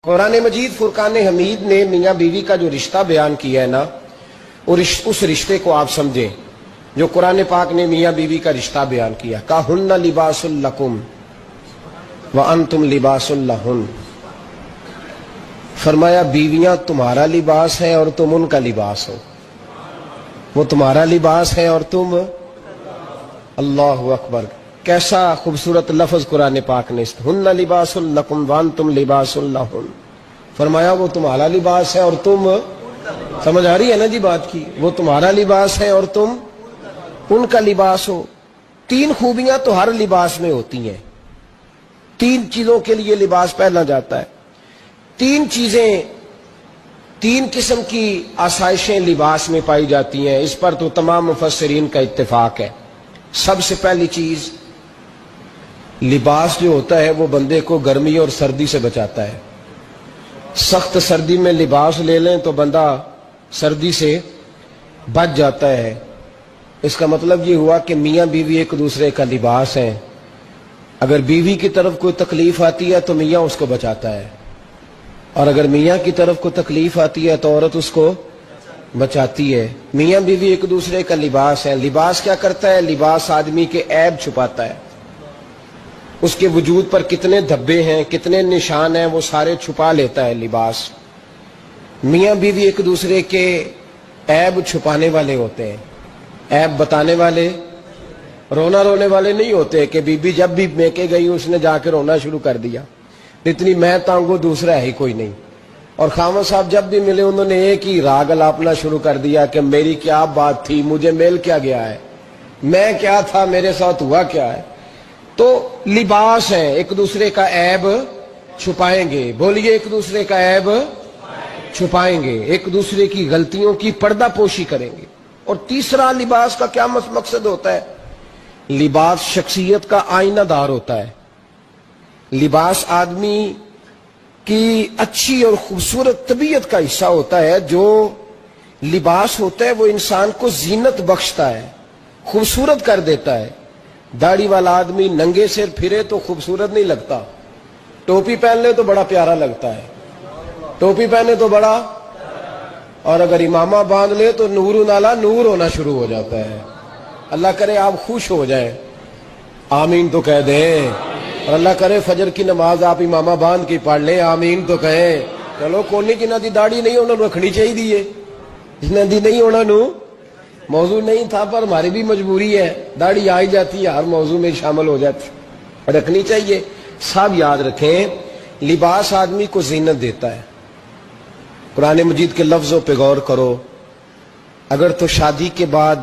قرآن مجید فرقان حمید نے میاں بیوی کا جو رشتہ بیان کیا ہے نا، اور اس رشتے کو آپ سمجھیں جو قرآن پاک نے میاں بیوی کا رشتہ بیان کیا، کہن لباس لکم وانتم لباس لہن، فرمایا بیویاں تمہارا لباس ہے اور تم ان کا لباس ہو، وہ تمہارا لباس ہے اور تم، اللہ اکبر، کیسا خوبصورت لفظ قرآن پاک نے، ہن لباس لکم وانتم لباس لہن، فرمایا وہ تمہارا لباس ہے اور تم، سمجھ آ رہی ہے نا جی بات کی، وہ تمہارا لباس ہے اور تم ان کا لباس ہو۔ تین خوبیاں تو ہر لباس میں ہوتی ہیں، تین چیزوں کے لیے لباس پہنا جاتا ہے، تین چیزیں، تین قسم کی آسائشیں لباس میں پائی جاتی ہیں، اس پر تو تمام مفسرین کا اتفاق ہے۔ سب سے پہلی چیز، لباس جو ہوتا ہے وہ بندے کو گرمی اور سردی سے بچاتا ہے۔ سخت سردی میں لباس لے لیں تو بندہ سردی سے بچ جاتا ہے۔ اس کا مطلب یہ ہوا کہ میاں بیوی ایک دوسرے کا لباس ہیں، اگر بیوی کی طرف کوئی تکلیف آتی ہے تو میاں اس کو بچاتا ہے، اور اگر میاں کی طرف کوئی تکلیف آتی ہے تو عورت اس کو بچاتی ہے۔ میاں بیوی ایک دوسرے کا لباس ہے۔ لباس کیا کرتا ہے؟ لباس آدمی کے عیب چھپاتا ہے، اس کے وجود پر کتنے دھبے ہیں، کتنے نشان ہیں، وہ سارے چھپا لیتا ہے لباس۔ میاں بیوی ایک دوسرے کے عیب چھپانے والے ہوتے ہیں، عیب بتانے والے، رونا رونے والے نہیں ہوتے کہ بی بی جب بھی میکے گئی اس نے جا کے رونا شروع کر دیا، اتنی میں تانگو دوسرا ہے ہی کوئی نہیں، اور خامد صاحب جب بھی ملے انہوں نے ایک ہی راگ الاپنا شروع کر دیا کہ میری کیا بات تھی، مجھے مل کیا گیا ہے، میں کیا تھا، میرے ساتھ ہوا کیا ہے۔ تو لباس ہے، ایک دوسرے کا عیب چھپائیں گے، بولیے ایک دوسرے کا عیب چھپائیں گے، ایک دوسرے کی غلطیوں کی پردہ پوشی کریں گے۔ اور تیسرا لباس کا کیا مقصد ہوتا ہے؟ لباس شخصیت کا آئینہ دار ہوتا ہے۔ لباس آدمی کی اچھی اور خوبصورت طبیعت کا حصہ ہوتا ہے۔ جو لباس ہوتا ہے وہ انسان کو زینت بخشتا ہے، خوبصورت کر دیتا ہے۔ داڑھی والا آدمی ننگے سر پھرے تو خوبصورت نہیں لگتا، ٹوپی پہن لے تو بڑا پیارا لگتا ہے، ٹوپی پہنے تو بڑا، اور اگر امامہ باندھ لے تو نور نالا نور ہونا شروع ہو جاتا ہے۔ اللہ کرے آپ خوش ہو جائیں، آمین تو کہہ دیں، اور اللہ کرے فجر کی نماز آپ امامہ باندھ کی پڑھ لیں، آمین تو کہیں۔ چلو کونی جنہ دی داڑھی نہیں انہوں نے رکھنی چاہیے، جنہ دی نہیں انہوں نے، موضوع نہیں تھا پر ہماری بھی مجبوری ہے، داڑھی آئی جاتی ہے ہر موضوع میں شامل ہو جاتی، رکھنی چاہیے۔ سب یاد رکھیں لباس آدمی کو زینت دیتا ہے۔ قرآن مجید کے لفظوں پہ غور کرو، اگر تو شادی کے بعد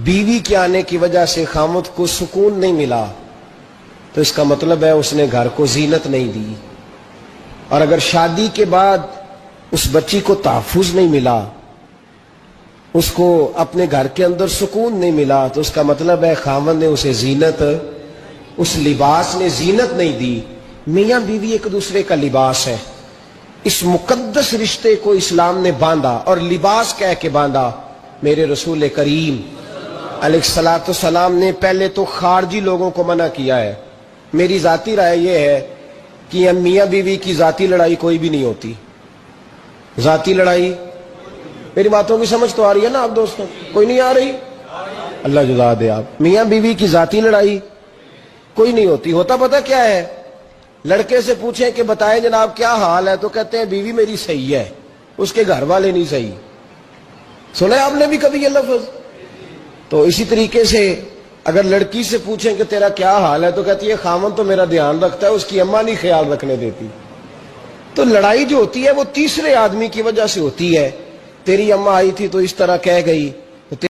بیوی کے آنے کی وجہ سے خامد کو سکون نہیں ملا تو اس کا مطلب ہے اس نے گھر کو زینت نہیں دی، اور اگر شادی کے بعد اس بچی کو تحفظ نہیں ملا، اس کو اپنے گھر کے اندر سکون نہیں ملا، تو اس کا مطلب ہے خاوند نے اسے زینت، اس لباس نے زینت نہیں دی۔ میاں بیوی ایک دوسرے کا لباس ہے، اس مقدس رشتے کو اسلام نے باندھا، اور لباس کہہ کے باندھا۔ میرے رسول کریم علیہ الصلوۃ والسلام نے پہلے تو خارجی لوگوں کو منع کیا ہے۔ میری ذاتی رائے یہ ہے کہ میاں بیوی کی ذاتی لڑائی کوئی بھی نہیں ہوتی، ذاتی لڑائی، میری باتوں کی سمجھ تو آ رہی ہے نا آپ دوستوں؟ کوئی نہیں آ رہی؟ اللہ جزا دے آپ۔ میاں بیوی کی ذاتی لڑائی کوئی نہیں ہوتی۔ ہوتا پتہ کیا ہے؟ لڑکے سے پوچھیں کہ بتائیں جناب کیا حال ہے، تو کہتے ہیں بیوی میری صحیح ہے، اس کے گھر والے نہیں صحیح۔ سنا ہے آپ نے بھی کبھی یہ لفظ؟ تو اسی طریقے سے اگر لڑکی سے پوچھیں کہ تیرا کیا حال ہے تو کہتی ہے خامن تو میرا دھیان رکھتا ہے، اس کی اماں نہیں خیال رکھنے دیتی۔ تو لڑائی جو ہوتی ہے وہ تیسرے آدمی کی وجہ سے ہوتی ہے۔ تیری اماں آئی تھی تو اس طرح کہہ گئی،